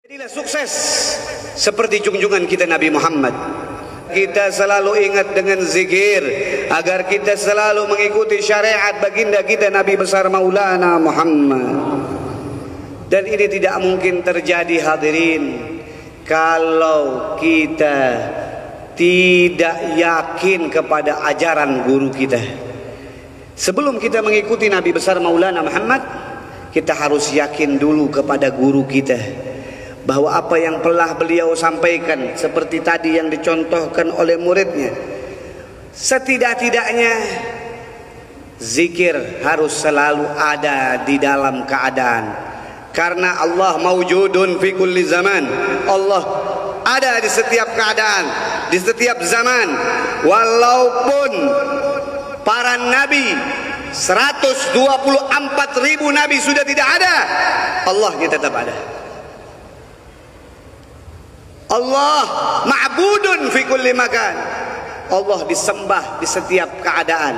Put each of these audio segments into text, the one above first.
Jadilah sukses seperti junjungan kita Nabi Muhammad. Kita selalu ingat dengan zikir agar kita selalu mengikuti syariat baginda kita Nabi besar Maulana Muhammad. Dan ini tidak mungkin terjadi hadirin kalau kita tidak yakin kepada ajaran guru kita. Sebelum kita mengikuti Nabi besar Maulana Muhammad, kita harus yakin dulu kepada guru kita bahwa apa yang telah beliau sampaikan seperti tadi yang dicontohkan oleh muridnya, setidak-tidaknya zikir harus selalu ada di dalam keadaan, karena Allah maujudun fi kulli zaman. Allah ada di setiap keadaan, di setiap zaman. Walaupun para nabi 124.000 nabi sudah tidak ada, Allahnya tetap ada. Allah ma'budun fi kulli makan. Allah disembah di setiap keadaan.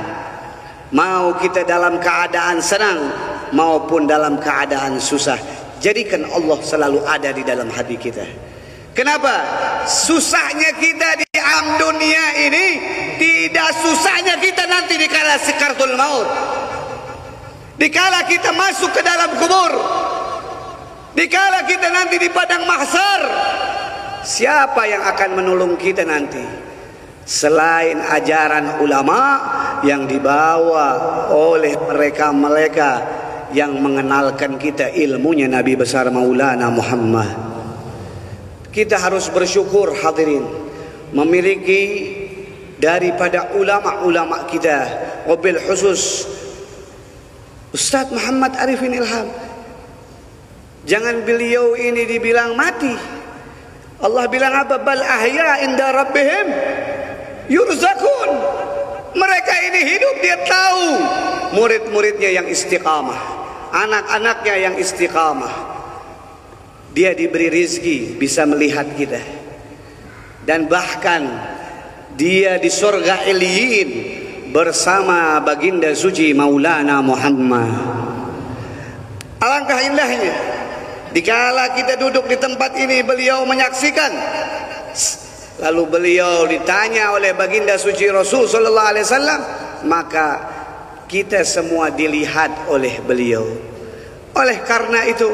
Mau kita dalam keadaan senang maupun dalam keadaan susah, jadikan Allah selalu ada di dalam hati kita. Kenapa? Susahnya kita di alam dunia ini tidak susahnya kita nanti di kala sakaratul maut, di kala kita masuk ke dalam kubur, di kala kita nanti di padang mahsyar. Siapa yang akan menolong kita nanti selain ajaran ulama yang dibawa oleh mereka-mereka yang mengenalkan kita ilmunya Nabi besar Maulana Muhammad. Kita harus bersyukur hadirin memiliki daripada ulama-ulama kita, wabil khusus Ustaz Muhammad Arifin Ilham. Jangan beliau ini dibilang mati. Allah bilang apa? Bal ahya inda rabbihim yurzakun. Mereka ini hidup, dia tahu murid-muridnya yang istiqamah, anak-anaknya yang istiqamah. Dia diberi rizki bisa melihat kita, dan bahkan dia di surga Iliyin bersama baginda suci Maulana Muhammad. Alangkah indahnya dikala kita duduk di tempat ini, beliau menyaksikan, lalu beliau ditanya oleh baginda suci Rasul sallallahu alaihi wasallam, maka kita semua dilihat oleh beliau. Oleh karena itu,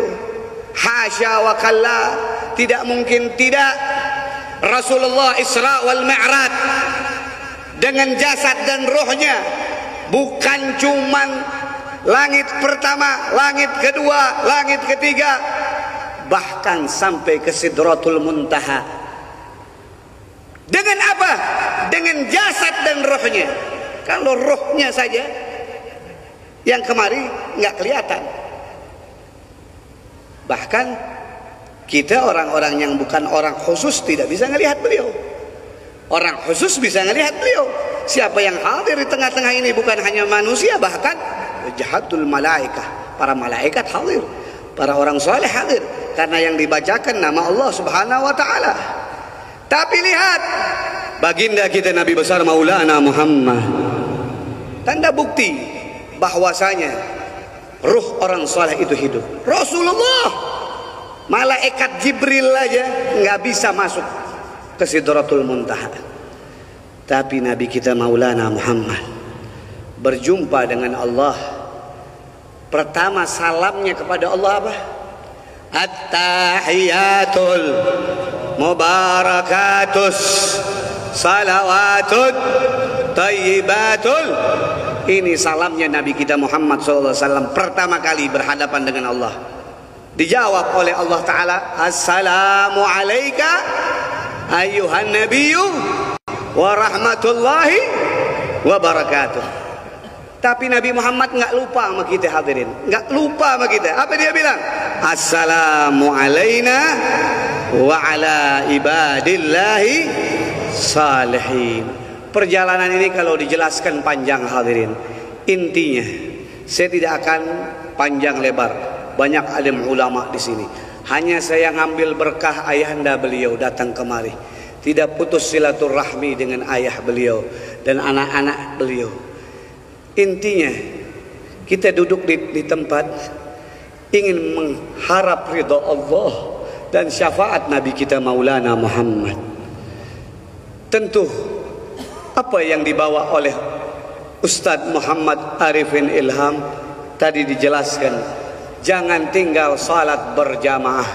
hasya wa kalla, tidak mungkin tidak, Rasulullah Isra wal Mi'raj dengan jasad dan rohnya bukan cuman langit pertama, langit kedua, langit ketiga, bahkan sampai ke Sidratul Muntaha. Dengan apa? Dengan jasad dan rohnya. Kalau rohnya saja yang kemari nggak kelihatan. Bahkan kita orang-orang yang bukan orang khusus tidak bisa melihat beliau. Orang khusus bisa melihat beliau. Siapa yang hadir di tengah-tengah ini bukan hanya manusia, bahkan jahatul malaikah, para malaikat hadir, para orang saleh hadir, karena yang dibacakan nama Allah Subhanahu wa taala. Tapi lihat baginda kita Nabi besar Maulana Muhammad, tanda bukti bahwasanya ruh orang saleh itu hidup. Rasulullah, malaikat Jibril aja nggak bisa masuk ke Sidratul Muntaha, tapi Nabi kita Maulana Muhammad berjumpa dengan Allah. Pertama salamnya kepada Allah apa? At-tahiyatul mubarakatus salawatut tayyibatul. Ini salamnya Nabi kita Muhammad SAW pertama kali berhadapan dengan Allah. Dijawab oleh Allah Ta'ala, Assalamu alayka ayyuhan nabiyyu wa rahmatullahi wa barakatuh. Tapi Nabi Muhammad nggak lupa sama kita hadirin, nggak lupa sama kita. Apa dia bilang? Assalamu alayna wa ala ibadillahi salihin. Perjalanan ini kalau dijelaskan panjang hadirin. Intinya saya tidak akan panjang lebar. Banyak alim ulama di sini. Hanya saya ngambil berkah ayahanda beliau datang kemari. Tidak putus silaturahmi dengan ayah beliau dan anak-anak beliau. Intinya kita duduk di tempat ingin mengharap ridha Allah dan syafaat Nabi kita Maulana Muhammad. Tentu apa yang dibawa oleh Ustadz Muhammad Arifin Ilham tadi dijelaskan, jangan tinggal salat berjamaah,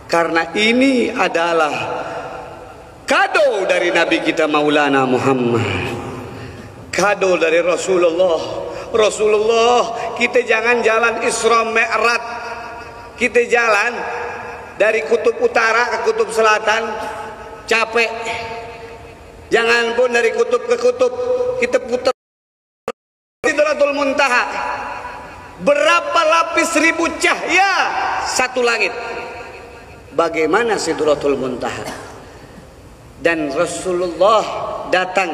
karena ini adalah kado dari Nabi kita Maulana Muhammad, kado dari Rasulullah. Kita jangan jalan Isra Mi'raj, kita jalan dari kutub utara ke kutub selatan capek, jangan pun dari kutub ke kutub kita putar Sidratul Muntaha. Berapa lapis ribu cahaya satu langit, bagaimana Sidratul Muntaha? Dan Rasulullah datang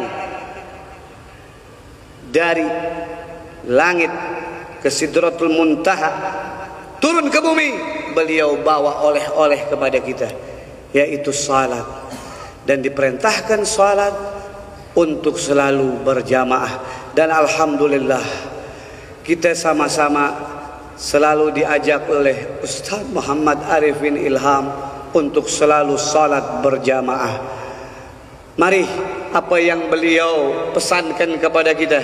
dari langit ke Sidratul Muntaha, turun ke bumi, beliau bawa oleh-oleh kepada kita, yaitu salat. Dan diperintahkan salat untuk selalu berjamaah. Dan alhamdulillah kita sama-sama selalu diajak oleh Ustaz Muhammad Arifin Ilham untuk selalu salat berjamaah. Mari apa yang beliau pesankan kepada kita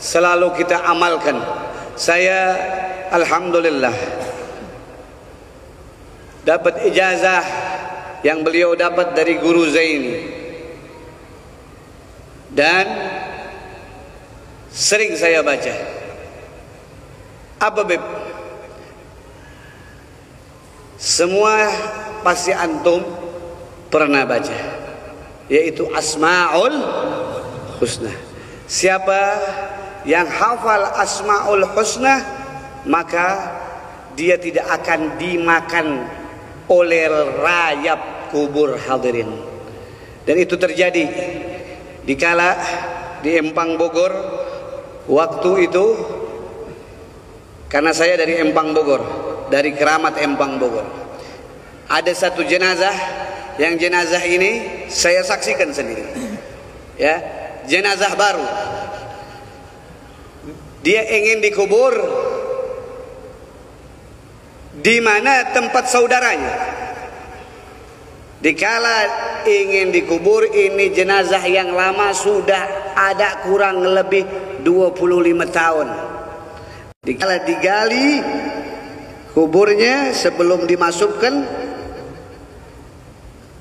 selalu kita amalkan. Saya alhamdulillah dapat ijazah yang beliau dapat dari Guru Zaini, dan sering saya baca. Apa Beb? Semua pasti antum pernah baca, yaitu Asmaul Husna. Siapa yang hafal Asmaul Husna, maka dia tidak akan dimakan oleh rayap kubur hadirin. Dan itu terjadi dikala di Empang Bogor waktu itu, karena saya dari Empang Bogor, dari Keramat Empang Bogor. Ada satu jenazah, yang jenazah ini saya saksikan sendiri, ya, jenazah baru. Dia ingin dikubur di mana tempat saudaranya. Dikala ingin dikubur, ini jenazah yang lama, sudah ada kurang lebih 25 tahun. Dikala digali kuburnya, sebelum dimasukkan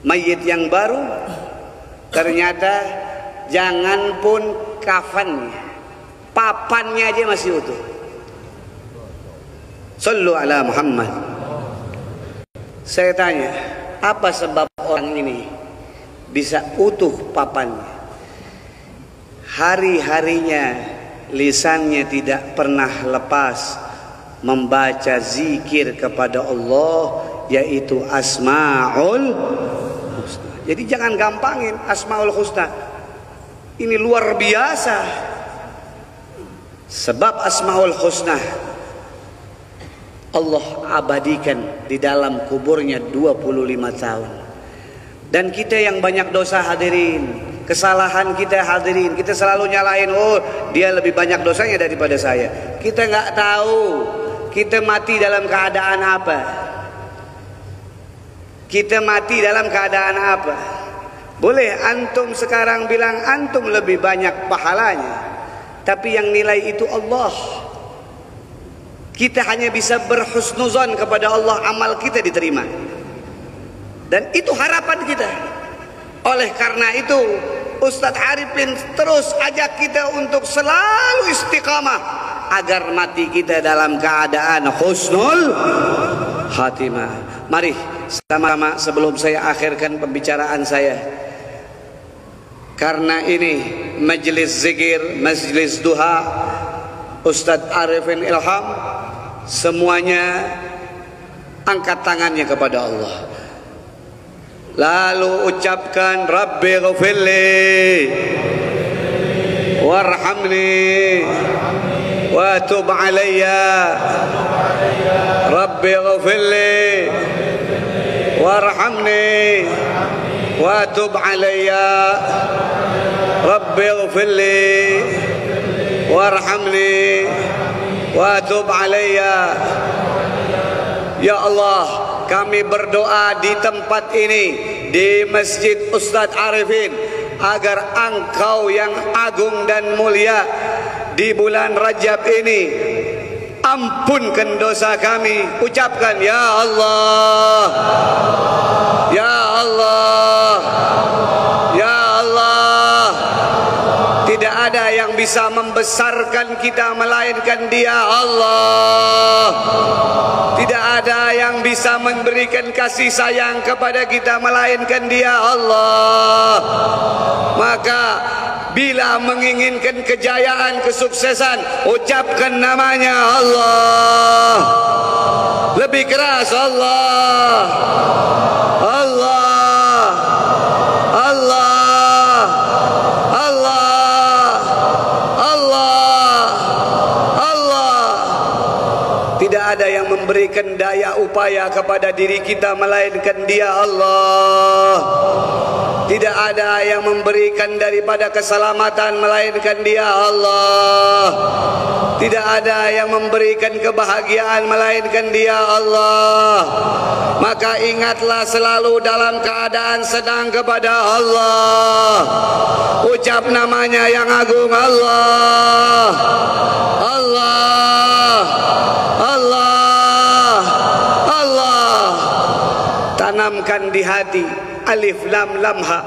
mayit yang baru, ternyata jangan pun kafannya, papannya aja masih utuh. Sallu ala Muhammad. Saya tanya, apa sebab orang ini bisa utuh papannya? Hari-harinya lisannya tidak pernah lepas membaca zikir kepada Allah, yaitu Asmaul Husna. Jadi jangan gampangin Asmaul Husna. Ini luar biasa. Sebab Asmaul Husna Allah abadikan di dalam kuburnya 25 tahun. Dan kita yang banyak dosa hadirin, kesalahan kita hadirin, kita selalu nyalahin, oh dia lebih banyak dosanya daripada saya. Kita nggak tahu kita mati dalam keadaan apa. Kita mati dalam keadaan apa. Boleh antum sekarang bilang antum lebih banyak pahalanya, tapi yang nilai itu Allah. Kita hanya bisa berhusnuzon kepada Allah, amal kita diterima. Dan itu harapan kita. Oleh karena itu Ustadz Arifin terus ajak kita untuk selalu istiqamah, agar mati kita dalam keadaan husnul khatimah. Mari sama-sama sebelum saya akhirkan pembicaraan saya, karena ini majelis zikir, majelis duha Ustadz Arifin Ilham, semuanya angkat tangannya kepada Allah, lalu ucapkan Rabbi ghafirli warhamni wa tub alayya. Rabbi ghafirli warhamni wa tub alayya. Rabbi ghafirli warhamni wa tub alayya. Ya Allah, kami berdoa di tempat ini, di Masjid Ustadz Arifin, agar Engkau yang agung dan mulia di bulan Rajab ini ampunkan dosa kami. Ucapkan ya Allah, ya Allah, ya Allah. Tidak ada yang bisa membesarkan kita melainkan Dia Allah. Tidak ada yang bisa memberikan kasih sayang kepada kita melainkan Dia Allah. Maka bila menginginkan kejayaan, kesuksesan, ucapkan namanya Allah. Lebih keras Allah, Allah, Allah, Allah, Allah, Allah. Tidak ada yang memberikan daya upaya kepada diri kita melainkan Dia Allah. Tidak ada yang memberikan daripada keselamatan melainkan Dia Allah. Tidak ada yang memberikan kebahagiaan melainkan Dia Allah. Maka ingatlah selalu dalam keadaan sedang kepada Allah. Ucap namanya yang agung Allah, Allah, Allah, Allah. Tanamkan di hati alif lam lam ha.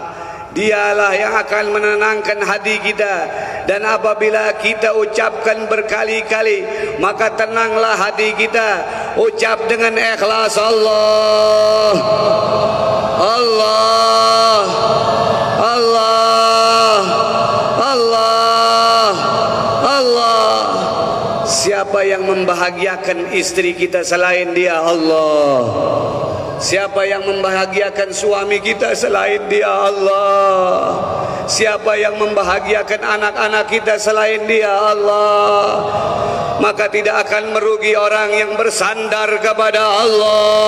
Dialah yang akan menenangkan hati kita. Dan apabila kita ucapkan berkali-kali, maka tenanglah hati kita. Ucap dengan ikhlas Allah, Allah, Allah, Allah, Allah. Siapa yang membahagiakan istri kita selain Dia Allah? Siapa yang membahagiakan suami kita selain Dia Allah? Siapa yang membahagiakan anak-anak kita selain Dia Allah? Maka tidak akan merugi orang yang bersandar kepada Allah.